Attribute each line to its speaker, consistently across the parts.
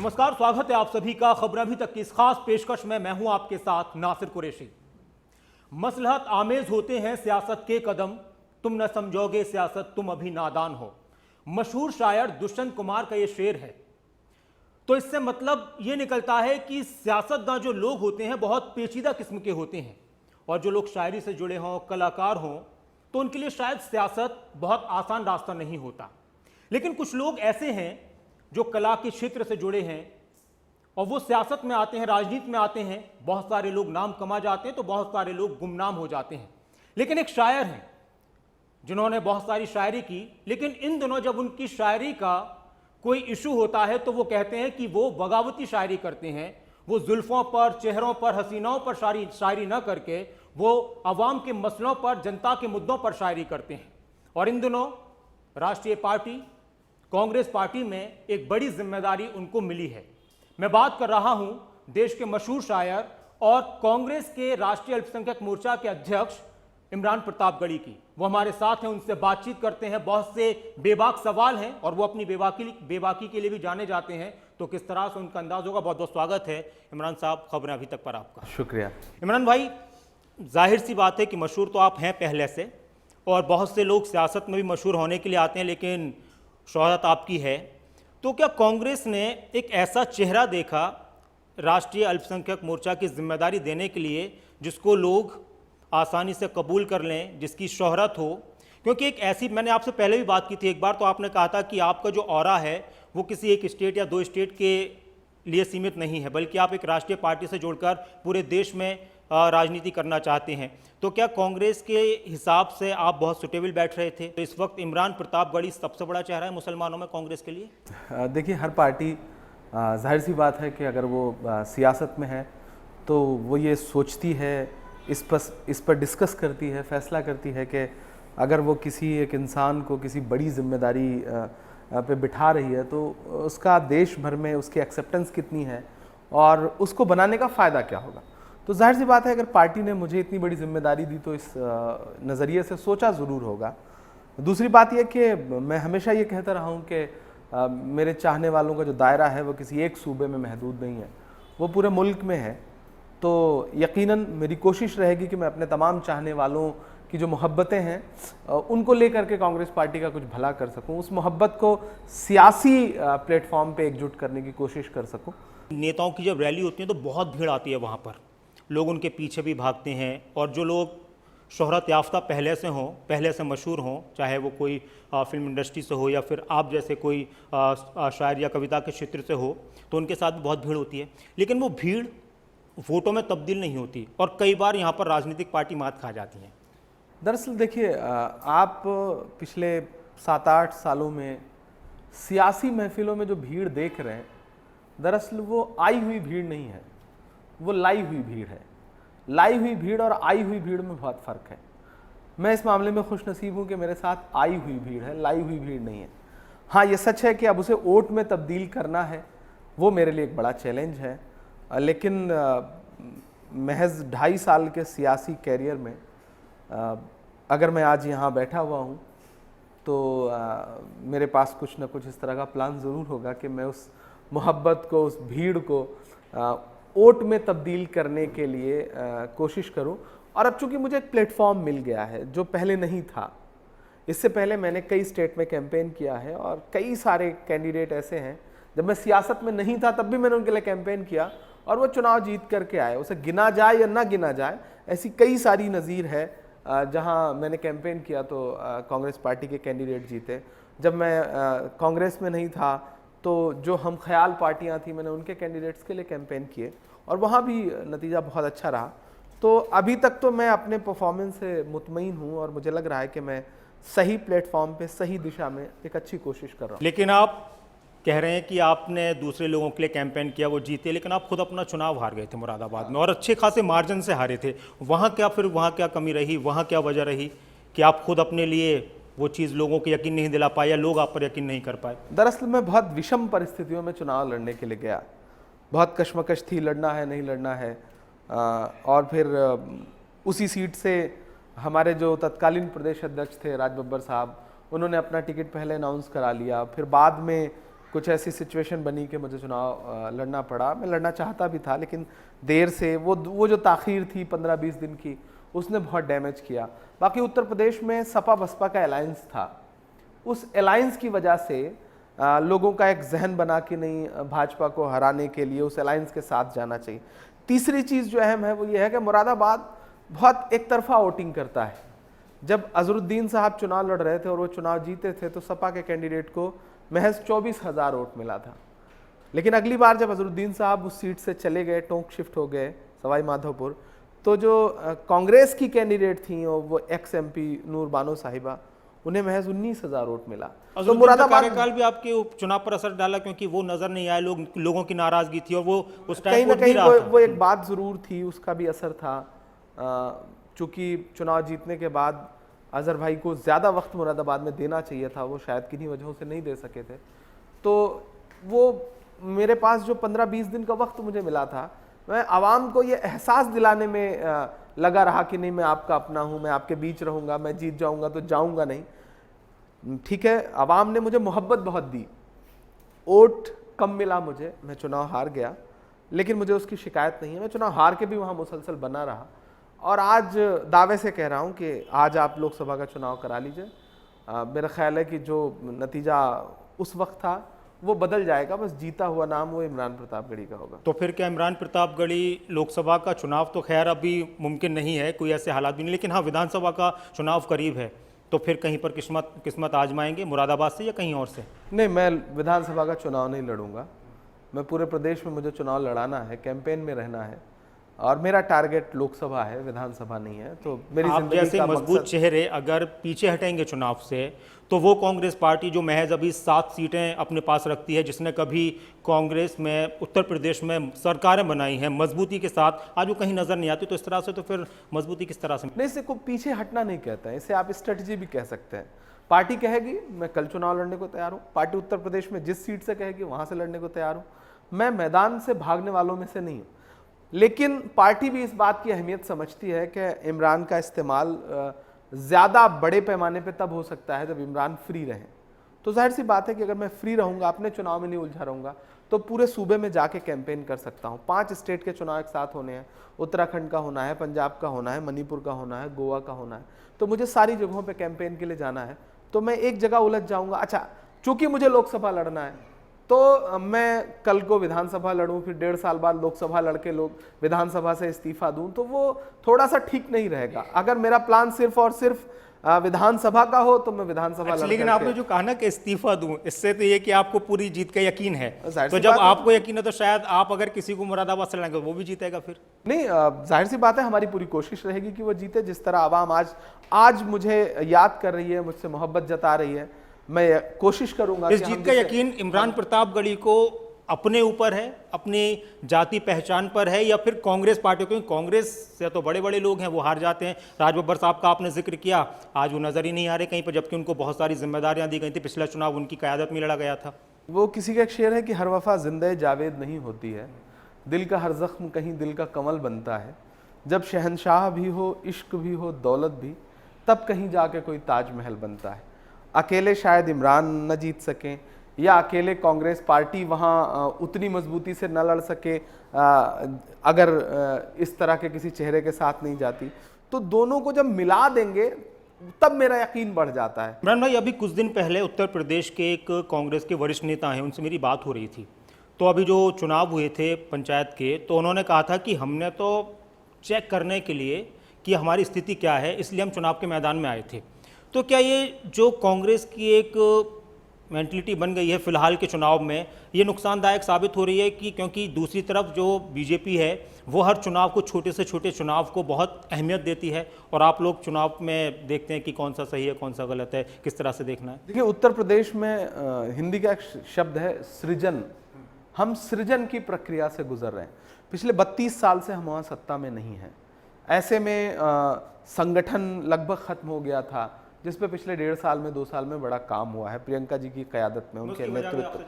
Speaker 1: नमस्कार, स्वागत है आप सभी का खबर अभी तक की इस खास पेशकश में। मैं हूं आपके साथ नासिर कुरैशी। मसलहत आमेज होते हैं सियासत के कदम, तुम न समझोगे सियासत तुम अभी नादान हो। मशहूर शायर दुष्यंत कुमार का यह शेर है। तो इससे मतलब यह निकलता है कि सियासतदान जो लोग होते हैं बहुत पेचीदा किस्म के होते हैं, और जो लोग शायरी से जुड़े हों, कलाकार हों, तो उनके लिए शायद सियासत बहुत आसान रास्ता नहीं होता। लेकिन कुछ लोग ऐसे हैं जो कला के क्षेत्र से जुड़े हैं और वो सियासत में आते हैं, राजनीति में आते हैं। बहुत सारे लोग नाम कमा जाते हैं तो बहुत सारे लोग गुमनाम हो जाते हैं। लेकिन एक शायर हैं जिन्होंने बहुत सारी शायरी की, लेकिन इन दिनों जब उनकी शायरी का कोई इशू होता है तो वो कहते हैं कि वो बगावती शायरी करते हैं। वो जुल्फों पर, चेहरों पर, हसीनाओं पर शायरी न करके वो अवाम के मसलों पर, जनता के मुद्दों पर शायरी करते हैं। और इन दिनों राष्ट्रीय पार्टी कांग्रेस पार्टी में एक बड़ी जिम्मेदारी उनको मिली है। मैं बात कर रहा हूं देश के मशहूर शायर और कांग्रेस के राष्ट्रीय अल्पसंख्यक मोर्चा के अध्यक्ष इमरान प्रतापगढ़ी की। वो हमारे साथ हैं, उनसे बातचीत करते हैं। बहुत से बेबाक सवाल हैं और वो अपनी बेबाकी के लिए भी जाने जाते हैं, तो किस तरह से उनका अंदाज होगा। बहुत बहुत स्वागत है इमरान साहब खबरें अभी तक पर आपका।
Speaker 2: शुक्रिया।
Speaker 1: इमरान भाई, जाहिर सी बात है कि मशहूर तो आप हैं पहले से, और बहुत से लोग सियासत में भी मशहूर होने के लिए आते हैं, लेकिन शोहरत आपकी है। तो क्या कांग्रेस ने एक ऐसा चेहरा देखा राष्ट्रीय अल्पसंख्यक मोर्चा की जिम्मेदारी देने के लिए जिसको लोग आसानी से कबूल कर लें, जिसकी शोहरत हो? क्योंकि एक ऐसी, मैंने आपसे पहले भी बात की थी एक बार, तो आपने कहा था कि आपका जो ऑरा है वो किसी एक स्टेट या दो स्टेट के लिए सीमित नहीं है, बल्कि आप एक राष्ट्रीय पार्टी से जुड़कर पूरे देश में राजनीति करना चाहते हैं। तो क्या कांग्रेस के हिसाब से आप बहुत सुटेबल बैठ रहे थे? तो इस वक्त इमरान प्रतापगढ़ी सबसे बड़ा चेहरा है मुसलमानों में कांग्रेस के लिए।
Speaker 2: देखिए, हर पार्टी जाहिर सी बात है कि अगर वो सियासत में है तो वो ये सोचती है, इस पर डिस्कस करती है, फैसला करती है कि अगर वो किसी एक इंसान को किसी बड़ी जिम्मेदारी पे बिठा रही है तो उसका देश भर में उसकी एक्सेप्टेंस कितनी है और उसको बनाने का फ़ायदा क्या होगा। तो जाहिर सी बात है अगर पार्टी ने मुझे इतनी बड़ी जिम्मेदारी दी तो इस नज़रिए से सोचा ज़रूर होगा। दूसरी बात यह कि मैं हमेशा ये कहता रहा हूँ कि मेरे चाहने वालों का जो दायरा है वो किसी एक सूबे में महदूद नहीं है, वो पूरे मुल्क में है। तो यकीनन मेरी कोशिश रहेगी कि मैं अपने तमाम चाहने वालों की जो मोहब्बतें हैं उनको लेकर के कांग्रेस पार्टी का कुछ भला कर सकूं, उस मोहब्बत को सियासी प्लेटफॉर्म पे एकजुट करने की कोशिश कर सकूं।
Speaker 1: नेताओं की जब रैली होती है तो बहुत भीड़ आती है वहाँ पर, लोग उनके पीछे भी भागते हैं, और जो लोग शोहरत याफ्ता पहले से हों, पहले से मशहूर हों, चाहे वो कोई फिल्म इंडस्ट्री से हो या फिर आप जैसे कोई शायर या कविता के क्षेत्र से हो, तो उनके साथ भी बहुत भीड़ होती है। लेकिन वो भीड़ वोटों में तब्दील नहीं होती और कई बार यहाँ पर राजनीतिक पार्टी मात खा जाती हैं।
Speaker 2: दरअसल देखिए, आप पिछले 7-8 सालों में सियासी महफिलों में जो भीड़ देख रहे हैं, दरअसल वो आई हुई भीड़ नहीं है, वो लाई हुई भीड़ है। लाई हुई भीड़ और आई हुई भीड़ में बहुत फ़र्क है। मैं इस मामले में खुशनसीब हूँ कि मेरे साथ आई हुई भीड़ है, लाई हुई भीड़ नहीं है। हाँ, ये सच है कि अब उसे वोट में तब्दील करना है, वो मेरे लिए एक बड़ा चैलेंज है। लेकिन महज 2.5 साल के सियासी कैरियर में अगर मैं आज यहाँ बैठा हुआ हूँ तो मेरे पास कुछ ना कुछ इस तरह का प्लान ज़रूर होगा कि मैं उस मोहब्बत को, उस भीड़ को वोट में तब्दील करने के लिए कोशिश करूं। और अब चूंकि मुझे एक प्लेटफॉर्म मिल गया है जो पहले नहीं था। इससे पहले मैंने कई स्टेट में कैंपेन किया है और कई सारे कैंडिडेट ऐसे हैं, जब मैं सियासत में नहीं था तब भी मैंने उनके लिए कैंपेन किया और वो चुनाव जीत करके आए। उसे गिना जाए या ना गिना जाए, ऐसी कई सारी नज़ीर है जहां मैंने कैंपेन किया तो कांग्रेस पार्टी के कैंडिडेट जीते। जब मैं कांग्रेस में नहीं था तो जो हम ख्याल पार्टियां थी, मैंने उनके कैंडिडेट्स के लिए कैंपेन किए और वहाँ भी नतीजा बहुत अच्छा रहा। तो अभी तक तो मैं अपने परफॉर्मेंस से मुतमईन हूँ और मुझे लग रहा है कि मैं सही प्लेटफॉर्म पे, सही दिशा में एक अच्छी कोशिश कर रहा हूँ।
Speaker 1: लेकिन आप कह रहे हैं कि आपने दूसरे लोगों के लिए कैंपेन किया, वो जीते, लेकिन आप खुद अपना चुनाव हार गए थे मुरादाबाद में और अच्छे खासे मार्जिन से हारे थे। वहाँ क्या कमी रही, वहाँ क्या वजह रही कि आप खुद अपने लिए वो चीज़ लोगों को यकीन नहीं दिला पाए या लोग आप पर यकीन नहीं कर पाए?
Speaker 2: दरअसल मैं बहुत विषम परिस्थितियों में चुनाव लड़ने के लिए गया। बहुत कश्मकश थी, लड़ना है नहीं लड़ना है। और फिर उसी सीट से हमारे जो तत्कालीन प्रदेश अध्यक्ष थे राज बब्बर साहब, उन्होंने अपना टिकट पहले अनाउंस करा लिया। फिर बाद में कुछ ऐसी सिचुएशन बनी कि मुझे चुनाव लड़ना पड़ा। मैं लड़ना चाहता भी था, लेकिन देर से वो जो ताख़ीर थी 15-20 दिन की, उसने बहुत डैमेज किया। बाकी उत्तर प्रदेश में सपा बसपा का अलायंस था, उस अलायंस की वजह से लोगों का एक जहन बना कि नहीं, भाजपा को हराने के लिए उस अलायंस के साथ जाना चाहिए। तीसरी चीज़ जो अहम है वो ये है कि मुरादाबाद बहुत एक तरफा वोटिंग करता है। जब अजहरुद्दीन साहब चुनाव लड़ रहे थे और वो चुनाव जीते थे तो सपा के कैंडिडेट को महज 24,000 वोट मिला था। लेकिन अगली बार जब अजहरुद्दीन साहब उस सीट से चले गए, टोंक शिफ्ट हो गए सवाई माधोपुर, तो जो कांग्रेस की कैंडिडेट थी वो एक्स MP नूर बानो साहिबा, उन्हें महज 19,000 वोट मिला।
Speaker 1: तो मुरादाबाद कार्यकाल भी आपके चुनाव पर असर डाला, क्योंकि वो नजर नहीं आए, लोगों की नाराजगी थी और वो उस टाइम
Speaker 2: कहीं ना कहीं वो एक बात जरूर थी, उसका भी असर था। चूंकि चुनाव जीतने के बाद अजहर भाई को ज़्यादा वक्त मुरादाबाद में देना चाहिए था, वो शायद किन्हीं वजहों से नहीं दे सके थे। तो वो मेरे पास जो 15-20 दिन का वक्त मुझे मिला था, मैं आवाम को ये एहसास दिलाने में लगा रहा कि नहीं, मैं आपका अपना हूँ, मैं आपके बीच रहूँगा, मैं जीत जाऊँगा तो जाऊँगा नहीं। ठीक है, आवाम ने मुझे मोहब्बत बहुत दी, वोट कम मिला मुझे, मैं चुनाव हार गया, लेकिन मुझे उसकी शिकायत नहीं है। मैं चुनाव हार के भी वहाँ मुसलसल बना रहा और आज दावे से कह रहा हूँ कि आज आप लोकसभा का चुनाव करा लीजिए। मेरा ख्याल है कि जो नतीजा उस वक्त था वो बदल जाएगा, बस जीता हुआ नाम वो इमरान प्रतापगढ़ी का होगा।
Speaker 1: तो फिर क्या इमरान प्रतापगढ़ी लोकसभा का चुनाव तो खैर अभी मुमकिन नहीं है, कोई ऐसे हालात भी नहीं, लेकिन हाँ विधानसभा का चुनाव करीब है, तो फिर कहीं पर किस्मत आजमाएंगे मुरादाबाद से या कहीं और से?
Speaker 2: नहीं, मैं विधानसभा का चुनाव नहीं लड़ूंगा। मैं पूरे प्रदेश में मुझे चुनाव लड़ाना है, कैंपेन में रहना है और मेरा टारगेट लोकसभा है, विधानसभा नहीं है। तो मेरी
Speaker 1: आप
Speaker 2: जिंदगी
Speaker 1: जैसे
Speaker 2: का
Speaker 1: मजबूत चेहरे अगर पीछे हटेंगे चुनाव से, तो वो कांग्रेस पार्टी जो महज अभी 7 सीटें अपने पास रखती है, जिसने कभी कांग्रेस में उत्तर प्रदेश में सरकारें बनाई हैं मजबूती के साथ, आज वो कहीं नजर नहीं आती। तो इस तरह से तो फिर मजबूती किस तरह से?
Speaker 2: नहीं, इसे को पीछे हटना नहीं कहते हैं, इसे आप स्ट्रेटजी भी कह सकते हैं। पार्टी कहेगी मैं कल चुनाव लड़ने को तैयार हूँ, पार्टी उत्तर प्रदेश में जिस सीट से कहेगी वहां से लड़ने को तैयार हूँ। मैं मैदान से भागने वालों में से नहीं हूँ, लेकिन पार्टी भी इस बात की अहमियत समझती है कि इमरान का इस्तेमाल ज़्यादा बड़े पैमाने पे तब हो सकता है जब इमरान फ्री रहें। तो जाहिर सी बात है कि अगर मैं फ्री रहूँगा, अपने चुनाव में नहीं उलझा रहूँगा, तो पूरे सूबे में जाके कैंपेन कर सकता हूँ। 5 स्टेट के चुनाव एक साथ होने हैं, उत्तराखंड का होना है, पंजाब का होना है, मणिपुर का होना है, गोवा का होना है, तो मुझे सारी जगहों पर कैंपेन के लिए जाना है। तो मैं एक जगह उलझ जाऊँगा। अच्छा, चूँकि मुझे लोकसभा लड़ना है तो मैं कल को विधानसभा लड़ूं, फिर 1.5 साल बाद लोकसभा लड़के विधानसभा से इस्तीफा दूं, तो वो थोड़ा सा ठीक नहीं रहेगा। अगर मेरा प्लान सिर्फ और सिर्फ विधानसभा का हो तो मैं विधानसभा लड़।
Speaker 1: लेकिन आपने जो कहा ना कि इस्तीफा दूं, इससे तो ये कि आपको पूरी जीत का यकीन है, तो जब आपको यकीन है तो शायद आप अगर किसी को मुरादाबाद से लड़ाएंगे वो भी जीतेगा फिर?
Speaker 2: नहीं, जाहिर सी बात है, हमारी पूरी कोशिश रहेगी कि वो जीते। जिस तरह आवाम आज मुझे याद कर रही है, मुझसे मोहब्बत जता रही है, मैं कोशिश करूंगा।
Speaker 1: इस जीत का यकीन इमरान प्रतापगढ़ी को अपने ऊपर है, अपनी जाति पहचान पर है, या फिर कांग्रेस पार्टी? क्योंकि कांग्रेस से तो बड़े बड़े लोग हैं, वो हार जाते हैं। राज बब्बर साहब का आपने जिक्र किया, आज वो नजर ही नहीं आ रहे कहीं पर, जबकि उनको बहुत सारी जिम्मेदारियां दी गई थी। पिछला चुनाव उनकी क़यादत में लड़ा गया था।
Speaker 2: वो किसी का एक शेर है कि हर वफा जिंदे जावेद नहीं होती है, दिल का हर जख्म कहीं दिल का कमल बनता है। जब शहनशाह भी हो, इश्क भी हो, दौलत भी, तब कहीं जाके कोई ताजमहल बनता है। अकेले शायद इमरान न जीत सकें, या अकेले कांग्रेस पार्टी वहाँ उतनी मजबूती से न लड़ सके अगर इस तरह के किसी चेहरे के साथ नहीं जाती। तो दोनों को जब मिला देंगे तब मेरा यकीन बढ़ जाता है।
Speaker 1: इमरान भाई, अभी कुछ दिन पहले उत्तर प्रदेश के एक कांग्रेस के वरिष्ठ नेता हैं, उनसे मेरी बात हो रही थी। तो अभी जो चुनाव हुए थे पंचायत के, तो उन्होंने कहा था कि हमने तो चेक करने के लिए कि हमारी स्थिति क्या है, इसलिए हम चुनाव के मैदान में आए थे। तो क्या ये जो कांग्रेस की एक मेंटलिटी बन गई है फिलहाल के चुनाव में, ये नुकसानदायक साबित हो रही है? कि क्योंकि दूसरी तरफ जो बीजेपी है वो हर चुनाव को, छोटे से छोटे चुनाव को बहुत अहमियत देती है, और आप लोग चुनाव में देखते हैं कि कौन सा सही है कौन सा गलत है, किस तरह से देखना है?
Speaker 2: देखिए, उत्तर प्रदेश में हिंदी का एक शब्द है सृजन। हम सृजन की प्रक्रिया से गुजर रहे हैं। पिछले 32 साल से हम वहाँ सत्ता में नहीं हैं। ऐसे में संगठन लगभग खत्म हो गया था, जिस पे पिछले 1.5 साल में 2 साल में बड़ा काम हुआ है प्रियंका जी की क़यादत में, उनके नेतृत्व।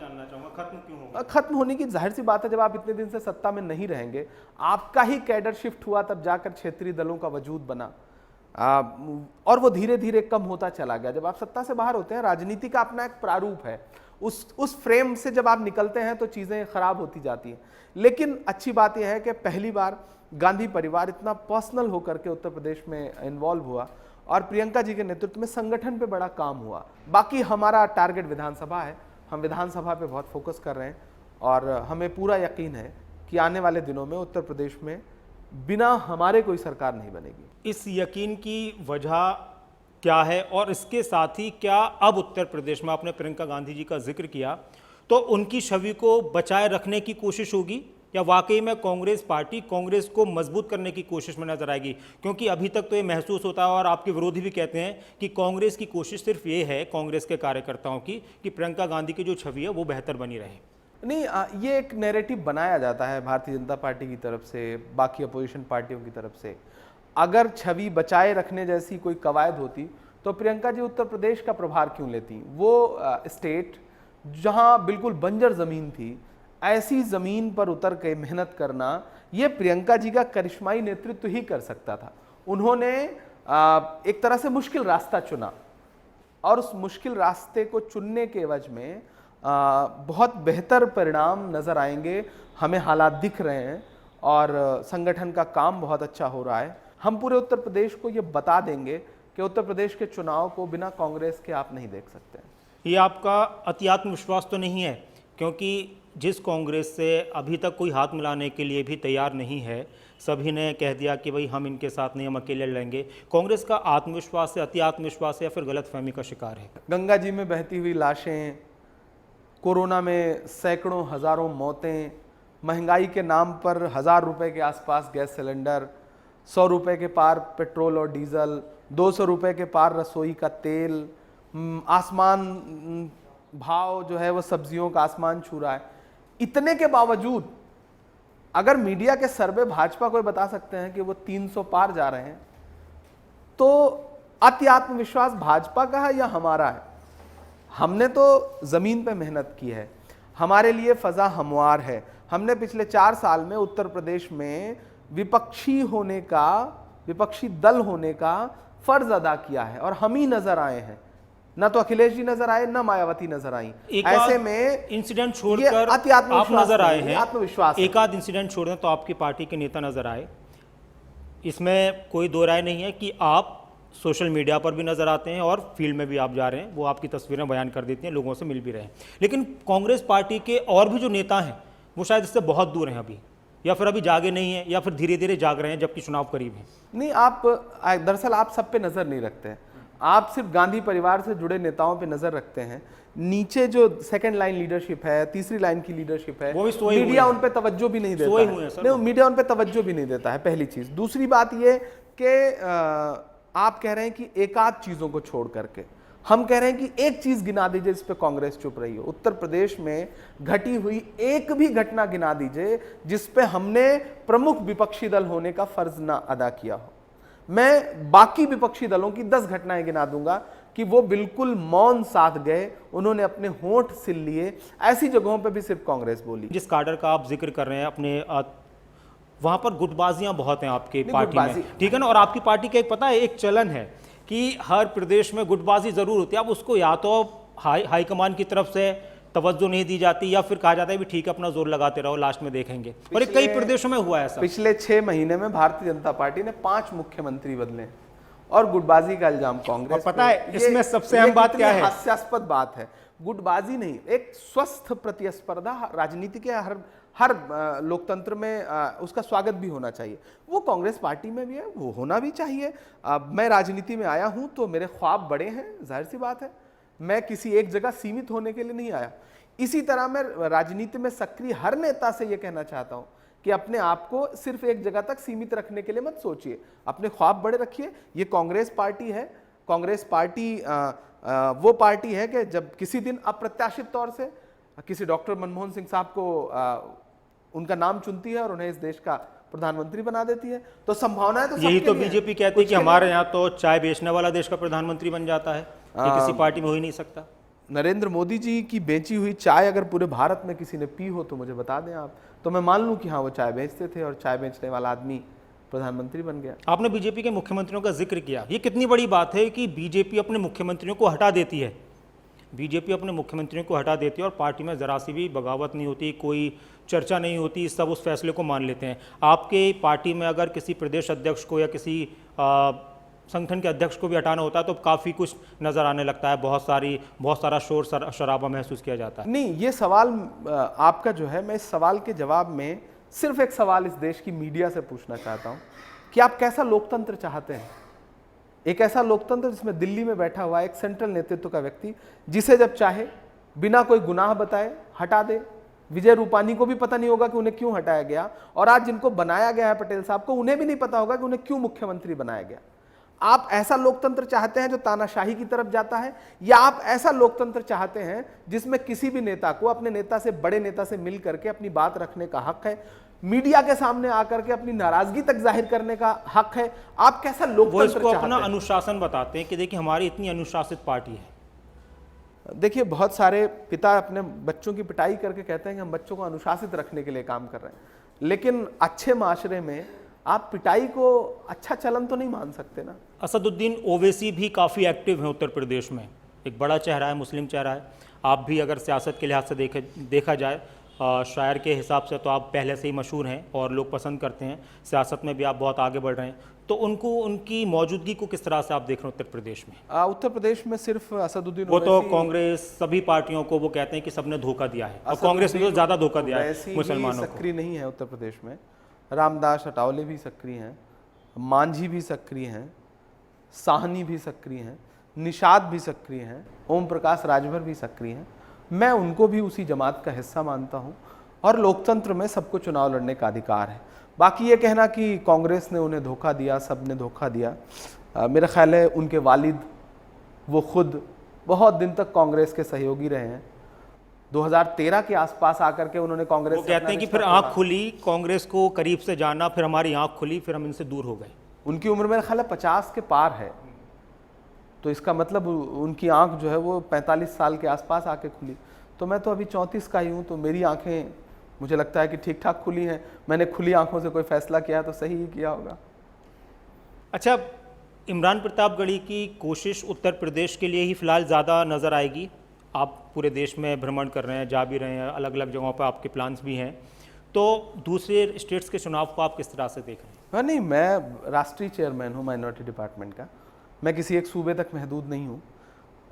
Speaker 1: खत्म क्यों होगा?
Speaker 2: खत्म होने की जाहिर सी बात है, जब आप इतने दिन से सत्ता में नहीं रहेंगे, आपका ही कैडर शिफ्ट हुआ, तब जाकर क्षेत्रीय दलों का वजूद बना, और वो धीरे धीरे कम होता चला गया। जब आप सत्ता से बाहर होते हैं, राजनीति का अपना एक प्रारूप है, उस फ्रेम से जब आप निकलते हैं तो चीज़ें खराब होती जाती हैं। लेकिन अच्छी बात यह है कि पहली बार गांधी परिवार इतना पर्सनल होकर के उत्तर प्रदेश में इन्वॉल्व हुआ और प्रियंका जी के नेतृत्व में संगठन पे बड़ा काम हुआ। बाकी हमारा टारगेट विधानसभा है, हम विधानसभा पे बहुत फोकस कर रहे हैं और हमें पूरा यकीन है कि आने वाले दिनों में उत्तर प्रदेश में बिना हमारे कोई सरकार नहीं बनेगी।
Speaker 1: इस यकीन की वजह क्या है और इसके साथ ही क्या अब उत्तर प्रदेश में, आपने प्रियंका गांधी जी का जिक्र किया, तो उनकी छवि को बचाए रखने की कोशिश होगी या वाकई में कांग्रेस पार्टी कांग्रेस को मजबूत करने की कोशिश में नजर आएगी? क्योंकि अभी तक तो ये महसूस होता है और आपके विरोधी भी कहते हैं कि कांग्रेस की कोशिश सिर्फ ये है, कांग्रेस के कार्यकर्ताओं की, कि प्रियंका गांधी की जो छवि है वो बेहतर बनी रहे।
Speaker 2: नहीं, ये एक नैरेटिव बनाया जाता है भारतीय जनता पार्टी की तरफ से, बाकी अपोजिशन पार्टियों की तरफ से। अगर छवि बचाए रखने जैसी कोई कवायद होती तो प्रियंका जी उत्तर प्रदेश का प्रभार क्यों लेती? वो स्टेट जहां बिल्कुल बंजर जमीन थी, ऐसी जमीन पर उतर के मेहनत करना, ये प्रियंका जी का करिश्माई नेतृत्व ही कर सकता था। उन्होंने एक तरह से मुश्किल रास्ता चुना और उस मुश्किल रास्ते को चुनने के एवज में बहुत बेहतर परिणाम नजर आएंगे। हमें हालात दिख रहे हैं और संगठन का काम बहुत अच्छा हो रहा है। हम पूरे उत्तर प्रदेश को ये बता देंगे कि उत्तर प्रदेश के चुनाव को बिना कांग्रेस के आप नहीं देख सकते।
Speaker 1: ये आपका अति आत्मविश्वास तो नहीं है? क्योंकि जिस कांग्रेस से अभी तक कोई हाथ मिलाने के लिए भी तैयार नहीं है, सभी ने कह दिया कि भाई हम इनके साथ नहीं, हम अकेले लड़ेंगे, कांग्रेस का आत्मविश्वास है, अति आत्मविश्वास है या फिर गलतफहमी का शिकार है?
Speaker 2: गंगा जी में बहती हुई लाशें, कोरोना में सैकड़ों हजारों मौतें, महंगाई के नाम पर 1000 रुपए के आसपास गैस सिलेंडर, 100 रुपए के पार पेट्रोल और डीजल, 200 रुपए के पार रसोई का तेल, आसमान भाव जो है वो सब्जियों का आसमान छू रहा है। इतने के बावजूद अगर मीडिया के सर्वे भाजपा को बता सकते हैं कि वो 300 पार जा रहे हैं, तो अति आत्मविश्वास भाजपा का है या हमारा है? हमने तो जमीन पे मेहनत की है, हमारे लिए फजा हमवार है। हमने पिछले 4 साल में उत्तर प्रदेश में विपक्षी दल होने का फर्ज अदा किया है और हम ही नजर आए हैं। ना तो अखिलेश जी नजर आए, ना मायावती नजर आई। ऐसे में
Speaker 1: इंसिडेंट छोड़कर आप नजर आए हैं, आत्मविश्वास, एक आध इंसिडेंट छोड़ दें तो आपकी पार्टी के नेता नजर आए, इसमें कोई दो राय नहीं है कि आप सोशल मीडिया पर भी नजर आते हैं और फील्ड में भी आप जा रहे हैं, वो आपकी तस्वीरें बयान कर देती हैं, लोगों से मिल भी रहे हैं। लेकिन कांग्रेस पार्टी के और भी जो नेता हैं वो शायद इससे बहुत दूर हैं अभी, या फिर अभी जागे नहीं हैं, या फिर धीरे धीरे जाग रहे हैं जबकि चुनाव करीब है।
Speaker 2: नहीं, आप दरअसल आप सब पे नजर नहीं रखते हैं, आप सिर्फ गांधी परिवार से जुड़े नेताओं पे नजर रखते हैं। नीचे जो सेकंड लाइन लीडरशिप है, तीसरी लाइन की लीडरशिप है, मीडिया उन पे तवज्जो भी नहीं देता है। नहीं, मीडिया उन पे तवज्जो भी नहीं देता है, पहली चीज। दूसरी बात ये कि आप कह रहे हैं कि एक आध चीजों को छोड़ करके, हम कह रहे हैं कि एक चीज गिना दीजिए जिस पे कांग्रेस चुप रही हो। उत्तर प्रदेश में घटी हुई एक भी घटना गिना दीजिए जिस पे हमने प्रमुख विपक्षी दल होने का फर्ज ना अदा किया हो। मैं बाकी विपक्षी दलों की 10 घटनाएं गिना दूंगा कि वो बिल्कुल मौन साध गए, उन्होंने अपने होंठ सिल लिए। ऐसी जगहों पे भी सिर्फ कांग्रेस बोली।
Speaker 1: जिस काडर का आप जिक्र कर रहे हैं अपने, वहां पर गुटबाजियां बहुत हैं आपके पार्टी में, ठीक है ना? और आपकी पार्टी का एक पता है, एक चलन है कि हर प्रदेश में गुटबाजी जरूर होती है। अब उसको या तो हाईकमान की तरफ से तवज्जो नहीं दी जाती या फिर कहा जाता है भी ठीक है अपना जोर लगाते रहो, लास्ट में देखेंगे। और ये कई प्रदेशों में हुआ है ऐसा।
Speaker 2: पिछले 6 महीने में भारतीय जनता पार्टी ने 5 मुख्यमंत्री बदले और गुटबाजी का इल्जाम कांग्रेस।
Speaker 1: पता है इसमें सबसे अहम बात क्या है?
Speaker 2: हास्यास्पद बात है, गुटबाजी नहीं, एक स्वस्थ प्रतिस्पर्धा राजनीति के हर लोकतंत्र में उसका स्वागत भी होना चाहिए। वो कांग्रेस पार्टी में भी है, वो होना भी चाहिए। मैं राजनीति में आया हूं तो मेरे ख्वाब बड़े हैं, जाहिर सी बात है। मैं किसी एक जगह सीमित होने के लिए नहीं आया। इसी तरह मैं राजनीति में सक्रिय हर नेता से यह कहना चाहता हूं कि अपने आप को सिर्फ एक जगह तक सीमित रखने के लिए मत सोचिए, अपने ख्वाब बड़े रखिए। ये कांग्रेस पार्टी है, कांग्रेस पार्टी वो पार्टी है कि जब किसी दिन अप्रत्याशित तौर से किसी डॉक्टर मनमोहन सिंह साहब को उनका नाम चुनती है और उन्हें इस देश का प्रधानमंत्री बना देती है, तो संभावनाएं तो
Speaker 1: यही तो बीजेपी कहती है कि हमारे यहाँ तो चाय बेचने वाला देश का प्रधानमंत्री बन जाता है, ये किसी पार्टी में हो ही नहीं सकता।
Speaker 2: नरेंद्र मोदी जी की बेची हुई चाय अगर पूरे भारत में किसी ने पी हो तो मुझे बता दें आप, तो मैं मान लूं कि हाँ वो चाय बेचते थे और चाय बेचने वाला आदमी प्रधानमंत्री बन गया।
Speaker 1: आपने बीजेपी के मुख्यमंत्रियों का जिक्र किया, ये कितनी बड़ी बात है कि बीजेपी अपने मुख्यमंत्रियों को हटा देती है। बीजेपी अपने मुख्यमंत्रियों को हटा देती है और पार्टी में ज़रा सी भी बगावत नहीं होती, कोई चर्चा नहीं होती, सब उस फैसले को मान लेते हैं। आपके पार्टी में अगर किसी प्रदेश अध्यक्ष को या किसी संगठन के अध्यक्ष को भी हटाना होता है तो काफ़ी कुछ नज़र आने लगता है, बहुत सारा शोर शराबा महसूस किया जाता है।
Speaker 2: नहीं, ये सवाल आपका जो है, मैं इस सवाल के जवाब में सिर्फ एक सवाल इस देश की मीडिया से पूछना चाहता हूँ कि आप कैसा लोकतंत्र चाहते हैं? एक ऐसा लोकतंत्र जिसमें दिल्ली में बैठा हुआ एक सेंट्रल नेतृत्व का व्यक्ति जिसे जब चाहे बिना कोई गुनाह बताए हटा दे। विजय रूपानी को भी पता नहीं होगा कि उन्हें क्यों हटाया गया, और आज जिनको बनाया गया है पटेल साहब को, उन्हें भी नहीं पता होगा कि उन्हें क्यों मुख्यमंत्री बनाया गया। आप ऐसा लोकतंत्र चाहते हैं जो तानाशाही की तरफ जाता है, या आप ऐसा लोकतंत्र चाहते हैं जिसमें किसी भी नेता को अपने नेता से, बड़े नेता से मिल करके अपनी बात रखने का हक है, मीडिया के सामने आकर के अपनी नाराजगी तक जाहिर करने का हक है? आप कैसा लोकतंत्र
Speaker 1: वो इसको
Speaker 2: चाहते
Speaker 1: अपना
Speaker 2: हैं?
Speaker 1: अनुशासन बताते हैं कि देखिए हमारी इतनी अनुशासित पार्टी है।
Speaker 2: देखिए, बहुत सारे पिता अपने बच्चों की पिटाई करके कहते हैं कि हम बच्चों को अनुशासित रखने के लिए काम कर रहे हैं, लेकिन अच्छे माशरे में आप पिटाई को अच्छा चलन तो नहीं मान सकते ना।
Speaker 1: असदुद्दीन ओवैसी भी काफ़ी एक्टिव हैं उत्तर प्रदेश में, एक बड़ा चेहरा है, मुस्लिम चेहरा है। आप भी अगर सियासत के लिहाज से देखा जाए, शायर के हिसाब से तो आप पहले से ही मशहूर हैं और लोग पसंद करते हैं, सियासत में भी आप बहुत आगे बढ़ रहे हैं, तो उनकी मौजूदगी को किस तरह से आप देख रहे हैं उत्तर प्रदेश में?
Speaker 2: उत्तर प्रदेश में सिर्फ असदुद्दीन
Speaker 1: वो तो
Speaker 2: ओवैसी,
Speaker 1: कांग्रेस, सभी पार्टियों को वो कहते हैं कि सबने धोखा दिया है, और कांग्रेस ने तो ज़्यादा धोखा दिया है मुसलमानों को।
Speaker 2: सक्रिय नहीं है उत्तर प्रदेश में। रामदास अठावले भी सक्रिय हैं, मांझी भी सक्रिय हैं, साहनी भी सक्रिय हैं, निषाद भी सक्रिय हैं, ओम प्रकाश राजभर भी सक्रिय हैं। मैं उनको भी उसी जमात का हिस्सा मानता हूं, और लोकतंत्र में सबको चुनाव लड़ने का अधिकार है। बाकी ये कहना कि कांग्रेस ने उन्हें धोखा दिया, सबने धोखा दिया, मेरा ख्याल है उनके वालिद वो खुद बहुत दिन तक कांग्रेस के सहयोगी रहे हैं। 2013 के आसपास आकर के उन्होंने कांग्रेस
Speaker 1: वो कहते हैं कि फिर आंख खुली, कांग्रेस को करीब से जाना, फिर हमारी आंख खुली, फिर हम इनसे दूर हो गए।
Speaker 2: उनकी उम्र मेरा ख्याल है 50 के पार है, तो इसका मतलब उनकी आंख जो है वो 45 साल के आसपास आके खुली। तो मैं तो अभी 34 का ही हूँ, तो मेरी आंखें मुझे लगता है कि ठीक ठाक खुली हैं। मैंने खुली आंखों से कोई फैसला किया तो सही ही किया होगा।
Speaker 1: अच्छा, इमरान प्रतापगढ़ी की कोशिश उत्तर प्रदेश के लिए ही फिलहाल ज़्यादा नज़र आएगी। आप पूरे देश में भ्रमण कर रहे हैं, जा भी रहे हैं, अलग अलग जगहों पर आपके प्लान्स भी हैं, तो दूसरे स्टेट्स के चुनाव को आप किस तरह से देख रहे हैं?
Speaker 2: हाँ, नहीं, मैं राष्ट्रीय चेयरमैन हूँ माइनॉरिटी डिपार्टमेंट का। मैं किसी एक सूबे तक महदूद नहीं हूँ।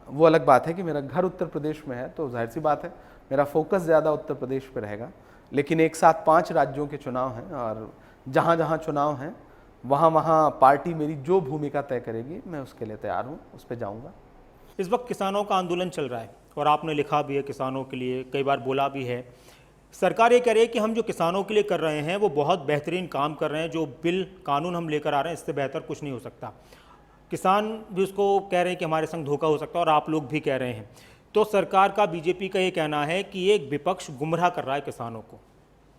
Speaker 2: वो अलग बात है कि मेरा घर उत्तर प्रदेश में है, तो जाहिर सी बात है मेरा फोकस ज़्यादा उत्तर प्रदेश पर रहेगा, लेकिन एक साथ 5 राज्यों के चुनाव हैं, और जहाँ जहाँ चुनाव हैं वहाँ वहाँ पार्टी मेरी जो भूमिका तय करेगी मैं उसके लिए तैयार हूँ, उस पर जाऊँगा।
Speaker 1: इस वक्त किसानों का आंदोलन चल रहा है और आपने लिखा भी है किसानों के लिए, कई बार बोला भी है। सरकार ये कह रही है कि हम जो किसानों के लिए कर रहे हैं वो बहुत बेहतरीन काम कर रहे हैं, जो बिल कानून हम लेकर आ रहे हैं इससे बेहतर कुछ नहीं हो सकता। किसान भी उसको कह रहे हैं कि हमारे संग धोखा हो सकता है, और आप लोग भी कह रहे हैं। तो सरकार का, बीजेपी का ये कहना है कि एक विपक्ष गुमराह कर रहा है किसानों को।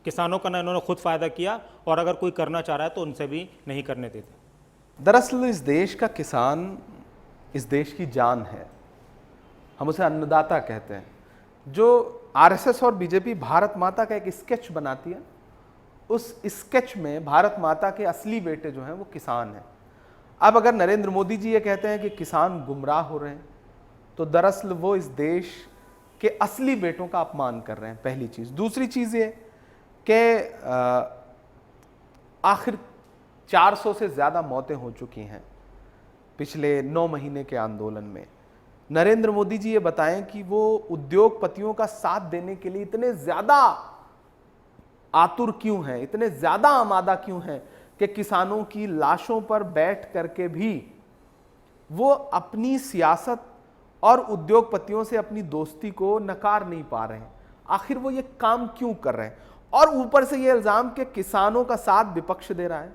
Speaker 1: किसानों का ना इन्होंने खुद फ़ायदा किया, और अगर कोई करना चाह रहा है तो उनसे भी नहीं करने देते।
Speaker 2: दरअसल इस देश का किसान इस देश की जान है, हम उसे अन्नदाता कहते हैं। जो आरएसएस और बीजेपी भारत माता का एक स्केच बनाती है, उस स्केच में भारत माता के असली बेटे जो हैं वो किसान हैं। अब अगर नरेंद्र मोदी जी ये कहते हैं कि किसान गुमराह हो रहे हैं, तो दरअसल वो इस देश के असली बेटों का अपमान कर रहे हैं, पहली चीज़। दूसरी चीज़ ये कि आखिर 400 से ज़्यादा मौतें हो चुकी हैं पिछले 9 महीने के आंदोलन में। नरेंद्र मोदी जी ये बताएं कि वो उद्योगपतियों का साथ देने के लिए इतने ज़्यादा आतुर क्यों हैं, इतने ज़्यादा आमादा क्यों हैं कि किसानों की लाशों पर बैठ करके भी वो अपनी सियासत और उद्योगपतियों से अपनी दोस्ती को नकार नहीं पा रहे हैं। आखिर वो ये काम क्यों कर रहे हैं? और ऊपर से ये इल्ज़ाम कि किसानों का साथ विपक्ष दे रहा है।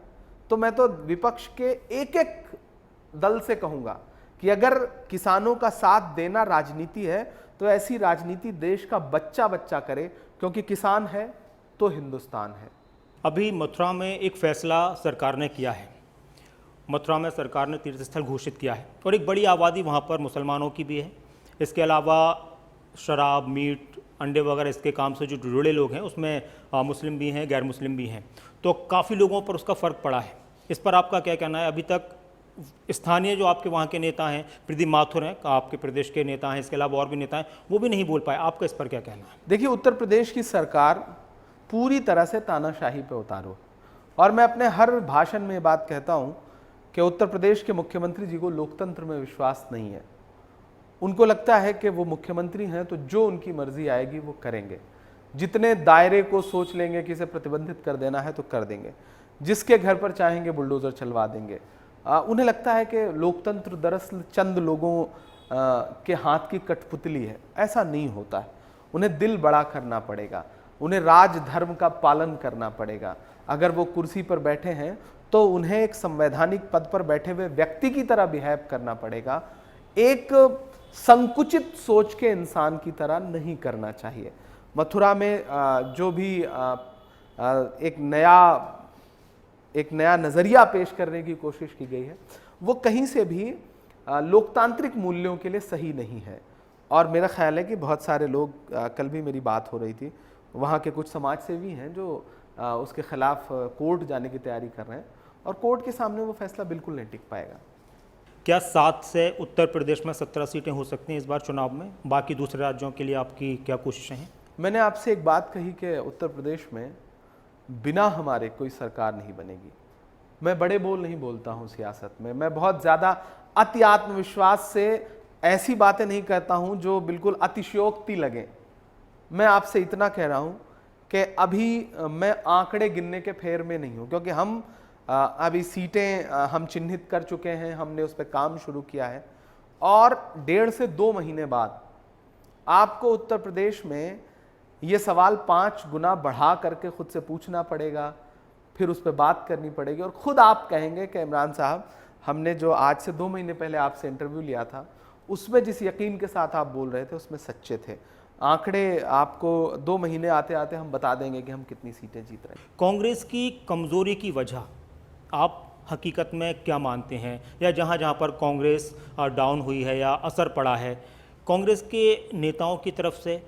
Speaker 2: तो मैं तो विपक्ष के एक एक दल से कहूँगा कि अगर किसानों का साथ देना राजनीति है तो ऐसी राजनीति देश का बच्चा बच्चा करे, क्योंकि किसान है तो हिंदुस्तान है।
Speaker 1: अभी मथुरा में एक फैसला सरकार ने किया है। मथुरा में सरकार ने तीर्थ स्थल घोषित किया है, और एक बड़ी आबादी वहाँ पर मुसलमानों की भी है। इसके अलावा शराब, मीट, अंडे वगैरह इसके काम से जो जुड़े लोग हैं उसमें मुस्लिम भी हैं, गैर मुस्लिम भी हैं, तो काफ़ी लोगों पर उसका फ़र्क पड़ा है। इस पर आपका क्या कहना है? अभी तक स्थानीय जो आपके वहाँ के नेता हैं, प्रदीप माथुर हैं, आपके प्रदेश के नेता हैं, इसके अलावा और भी नेता हैं, वो भी नहीं बोल पाए। आपका इस पर क्या कहना है?
Speaker 2: देखिए, उत्तर प्रदेश की सरकार पूरी तरह से तानाशाही पे उतारू, और मैं अपने हर भाषण में ये बात कहता हूँ कि उत्तर प्रदेश के मुख्यमंत्री जी को लोकतंत्र में विश्वास नहीं है। उनको लगता है कि वो मुख्यमंत्री हैं तो जो उनकी मर्जी आएगी वो करेंगे, जितने दायरे को सोच लेंगे कि इसे प्रतिबंधित कर देना है तो कर देंगे, जिसके घर पर चाहेंगे बुलडोजर चलवा देंगे। उन्हें लगता है कि लोकतंत्र दरअसल चंद लोगों के हाथ की कठपुतली है। ऐसा नहीं होता है। उन्हें दिल बड़ा करना पड़ेगा, उन्हें राजधर्म का पालन करना पड़ेगा। अगर वो कुर्सी पर बैठे हैं तो उन्हें एक संवैधानिक पद पर बैठे हुए व्यक्ति की तरह बिहेव करना पड़ेगा, एक संकुचित सोच के इंसान की तरह नहीं करना चाहिए। मथुरा में जो भी एक नया नज़रिया पेश करने की कोशिश की गई है, वो कहीं से भी लोकतांत्रिक मूल्यों के लिए सही नहीं है। और मेरा ख्याल है कि बहुत सारे लोग, कल भी मेरी बात हो रही थी, वहाँ के कुछ समाज सेवी हैं जो उसके खिलाफ कोर्ट जाने की तैयारी कर रहे हैं, और कोर्ट के सामने वो फैसला बिल्कुल नहीं टिक पाएगा।
Speaker 1: क्या 7 से उत्तर प्रदेश में 17 सीटें हो सकती हैं इस बार चुनाव में? बाकी दूसरे राज्यों के लिए आपकी क्या कोशिशें हैं?
Speaker 2: मैंने आपसे एक बात कही कि उत्तर प्रदेश में बिना हमारे कोई सरकार नहीं बनेगी। मैं बड़े बोल नहीं बोलता हूँ सियासत में, मैं बहुत ज़्यादा अति आत्मविश्वास से ऐसी बातें नहीं कहता हूँ जो बिल्कुल अतिशयोक्ति लगे। मैं आपसे इतना कह रहा हूँ कि अभी मैं आंकड़े गिनने के फेर में नहीं हूँ, क्योंकि हम अभी सीटें हम चिन्हित कर चुके हैं, हमने उस पर काम शुरू किया है, और 1.5 से 2 महीने बाद आपको उत्तर प्रदेश में ये सवाल 5 गुना बढ़ा करके खुद से पूछना पड़ेगा, फिर उस पर बात करनी पड़ेगी, और खुद आप कहेंगे कि इमरान साहब, हमने जो आज से 2 महीने पहले आपसे इंटरव्यू लिया था उसमें जिस यकीन के साथ आप बोल रहे थे उसमें सच्चे थे। आंकड़े आपको 2 महीने आते आते हम बता देंगे कि हम कितनी सीटें जीत रहे हैं।
Speaker 1: कांग्रेस की कमज़ोरी की वजह आप हकीकत में क्या मानते हैं, या जहाँ जहाँ पर कांग्रेस डाउन हुई है या असर पड़ा है, कांग्रेस के नेताओं की तरफ से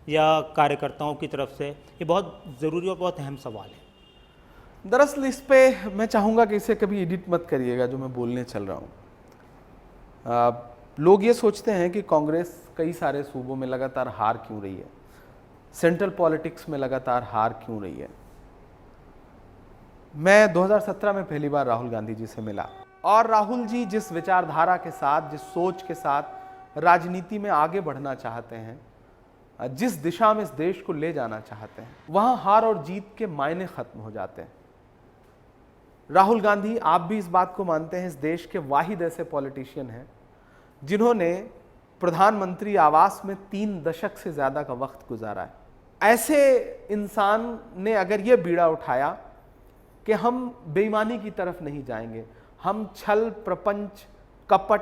Speaker 1: या कार्यकर्ताओं की तरफ से? ये बहुत ज़रूरी और बहुत अहम सवाल है।
Speaker 2: दरअसल इस पे मैं चाहूँगा कि इसे कभी एडिट मत करिएगा जो मैं बोलने चल रहा हूँ। लोग ये सोचते हैं कि कांग्रेस कई सारे सूबों में लगातार हार क्यों रही है, सेंट्रल पॉलिटिक्स में लगातार हार क्यों रही है। मैं 2017 में पहली बार राहुल गांधी जी से मिला, और राहुल जी जिस विचारधारा के साथ, जिस सोच के साथ राजनीति में आगे बढ़ना चाहते हैं, जिस दिशा में इस देश को ले जाना चाहते हैं, वहां हार और जीत के मायने खत्म हो जाते हैं। राहुल गांधी, आप भी इस बात को मानते हैं, इस देश के वाहिद ऐसे पॉलिटिशियन हैं जिन्होंने प्रधानमंत्री आवास में 3 दशक से ज्यादा का वक्त गुजारा है। ऐसे इंसान ने अगर ये बीड़ा उठाया कि हम बेईमानी की तरफ नहीं जाएंगे, हम छल, प्रपंच, कपट,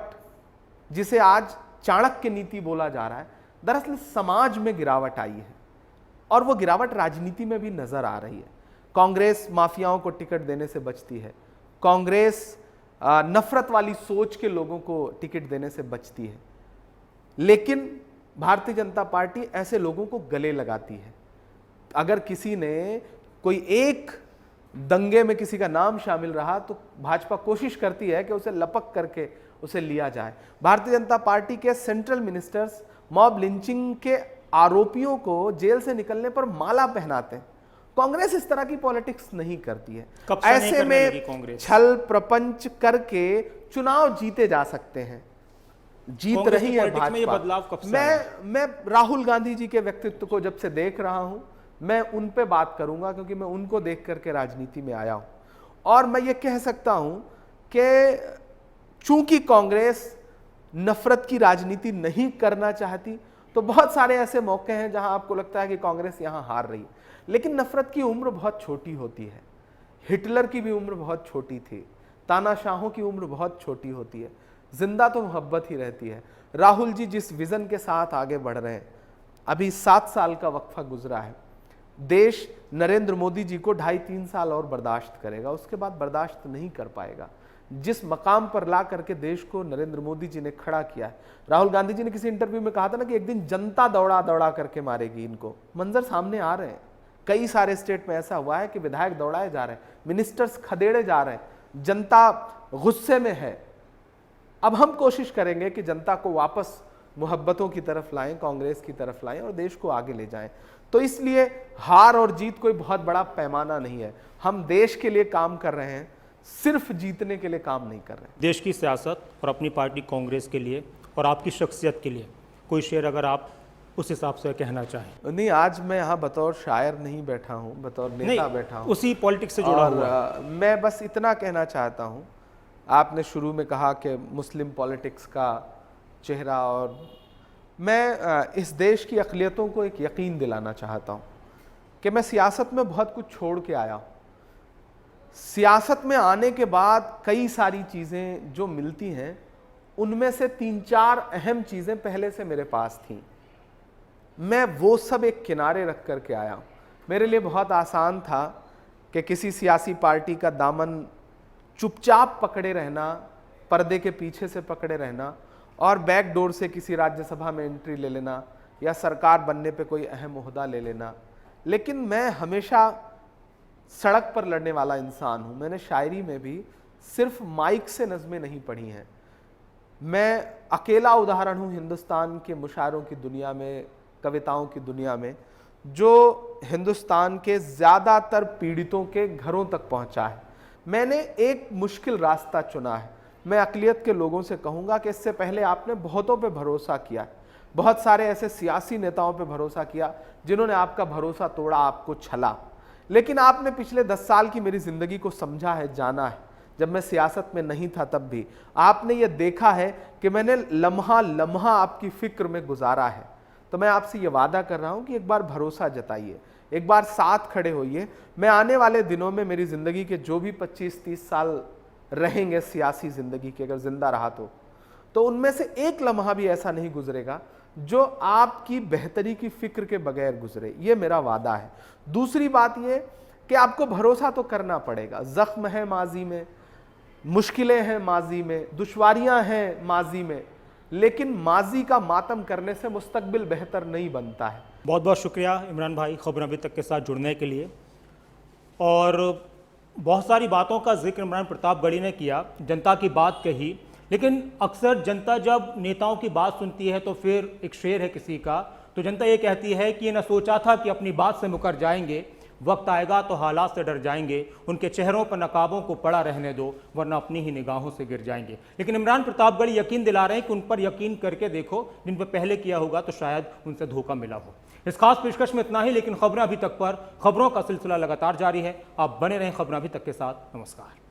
Speaker 2: जिसे आज चाणक्य नीति बोला जा रहा है, दरअसल समाज में गिरावट आई है, और वो गिरावट राजनीति में भी नजर आ रही है। कांग्रेस माफियाओं को टिकट देने से बचती है, कांग्रेस नफरत वाली सोच के लोगों को टिकट देने से बचती है, लेकिन भारतीय जनता पार्टी ऐसे लोगों को गले लगाती है। अगर किसी ने कोई एक दंगे में किसी का नाम शामिल रहा तो भाजपा कोशिश करती है कि उसे लपक करके उसे लिया जाए। भारतीय जनता पार्टी के सेंट्रल मिनिस्टर्स मॉब लिंचिंग के आरोपियों को जेल से निकलने पर माला पहनाते हैं। कांग्रेस इस तरह की पॉलिटिक्स नहीं करती है। ऐसे में छल प्रपंच करके चुनाव जीते जा सकते हैं, जीत रही है भाजपा।
Speaker 1: बदलाव कब से
Speaker 2: मैं राहुल गांधी जी के व्यक्तित्व को जब से देख रहा हूं, मैं उन पे बात करूंगा, क्योंकि मैं उनको देख करके राजनीति में आया हूं। और मैं ये कह सकता हूं कि चूंकि कांग्रेस नफरत की राजनीति नहीं करना चाहती, तो बहुत सारे ऐसे मौके हैं जहां आपको लगता है कि कांग्रेस यहां हार रही है। लेकिन नफरत की उम्र बहुत छोटी होती है। हिटलर की भी उम्र बहुत छोटी थी, तानाशाहों की उम्र बहुत छोटी होती है, जिंदा तो मोहब्बत ही रहती है। राहुल जी जिस विजन के साथ आगे बढ़ रहे हैं, अभी 7 साल का वक्फा गुजरा है, देश नरेंद्र मोदी जी को 2.5-3 साल और बर्दाश्त करेगा, उसके बाद बर्दाश्त नहीं कर पाएगा। जिस मकाम पर ला करके देश को नरेंद्र मोदी जी ने खड़ा किया है, राहुल गांधी जी ने किसी इंटरव्यू में कहा था ना कि एक दिन जनता दौड़ा दौड़ा करके मारेगी इनको। मंजर सामने आ रहे हैं। कई सारे स्टेट में ऐसा हुआ है कि विधायक दौड़ाए जा रहे हैं, मिनिस्टर्स खदेड़े जा रहे हैं, जनता गुस्से में है, अब हम कोशिश करेंगे कि जनता को वापस मोहब्बतों की तरफ लाएं, कांग्रेस की तरफ लाएं और देश को आगे ले जाएं। तो इसलिए हार और जीत कोई बहुत बड़ा पैमाना नहीं है। हम देश के लिए काम कर रहे हैं, सिर्फ जीतने के लिए काम नहीं कर रहे हैं।
Speaker 1: देश की सियासत और अपनी पार्टी कांग्रेस के लिए और आपकी शख्सियत के लिए कोई शेर अगर आप उस हिसाब से कहना चाहें।
Speaker 2: नहीं, आज मैं यहाँ बतौर शायर नहीं बैठा हूँ, बतौर नेता बैठा हूँ,
Speaker 1: उसी पॉलिटिक्स से जुड़ा हुआ।
Speaker 2: मैं बस इतना कहना चाहता हूँ, आपने शुरू में कहा कि मुस्लिम पॉलिटिक्स का चेहरा, और मैं इस देश की अक़लियतों को एक यकीन दिलाना चाहता हूँ कि मैं सियासत में बहुत कुछ छोड़ के आया हूँ। सियासत में आने के बाद कई सारी चीज़ें जो मिलती हैं, उनमें से 3-4 अहम चीज़ें पहले से मेरे पास थीं। मैं वो सब एक किनारे रख कर के आया हूँ। मेरे लिए बहुत आसान था कि किसी सियासी पार्टी का दामन चुपचाप पकड़े रहना, पर्दे के पीछे से पकड़े रहना और बैक डोर से किसी राज्यसभा में एंट्री ले लेना या सरकार बनने पे कोई अहम ओहदा ले लेना। लेकिन मैं हमेशा सड़क पर लड़ने वाला इंसान हूँ। मैंने शायरी में भी सिर्फ माइक से नज़में नहीं पढ़ी हैं। मैं अकेला उदाहरण हूँ हिंदुस्तान के मुशायरों की दुनिया में, कविताओं की दुनिया में, जो हिंदुस्तान के ज़्यादातर पीड़ितों के घरों तक पहुँचा है। मैंने एक मुश्किल रास्ता चुना है। मैं अक़लियत के लोगों से कहूँगा कि इससे पहले आपने बहुतों पे भरोसा किया है, बहुत सारे ऐसे सियासी नेताओं पे भरोसा किया जिन्होंने आपका भरोसा तोड़ा, आपको छला, लेकिन आपने पिछले 10 साल की मेरी ज़िंदगी को समझा है, जाना है। जब मैं सियासत में नहीं था तब भी आपने ये देखा है कि मैंने लम्हा लम्हा आपकी फ़िक्र में गुजारा है। तो मैं आपसे ये वादा कर रहा हूँ कि एक बार भरोसा जताइए, एक बार साथ खड़े होइए। मैं आने वाले दिनों में मेरी ज़िंदगी के जो भी 25-30 साल रहेंगे सियासी ज़िंदगी के, अगर ज़िंदा रहा तो उनमें से एक लम्हा भी ऐसा नहीं गुजरेगा जो आपकी बेहतरी की फ़िक्र के बगैर गुजरे। ये मेरा वादा है। दूसरी बात ये कि आपको भरोसा तो करना पड़ेगा। ज़ख्म है माजी में, मुश्किलें हैं माजी में, दुश्वारियां हैं माजी में, लेकिन माजी का मातम करने से मुस्तकबिल बेहतर नहीं बनता है।
Speaker 1: बहुत बहुत शुक्रिया इमरान भाई खबर अभी तक के साथ जुड़ने के लिए। और बहुत सारी बातों का जिक्र इमरान प्रतापगढ़ी ने किया, जनता की बात कही, लेकिन अक्सर जनता जब नेताओं की बात सुनती है तो फिर एक शेर है किसी का, तो जनता ये कहती है कि ये न सोचा था कि अपनी बात से मुकर जाएंगे, वक्त आएगा तो हालात से डर जाएंगे, उनके चेहरों पर नकाबों को पड़ा रहने दो वरना अपनी ही निगाहों से गिर जाएंगे। लेकिन इमरान प्रतापगढ़ी यकीन दिला रहे हैं कि उन पर यकीन करके देखो, जिन पर पहले किया होगा तो शायद उनसे धोखा मिला हो। इस खास पेशकश में इतना ही, लेकिन खबरें अभी तक पर खबरों का सिलसिला लगातार जारी है। आप बने रहें खबरें अभी तक के साथ। नमस्कार।